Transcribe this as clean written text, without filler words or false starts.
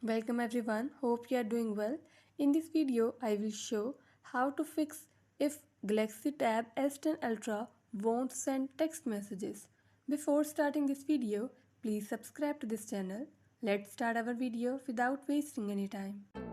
Welcome everyone, hope you are doing well. In this video, I will show how to fix if Galaxy Tab S10 Ultra won't send text messages. Before starting this video, please subscribe to this channel. Let's start our video without wasting any time.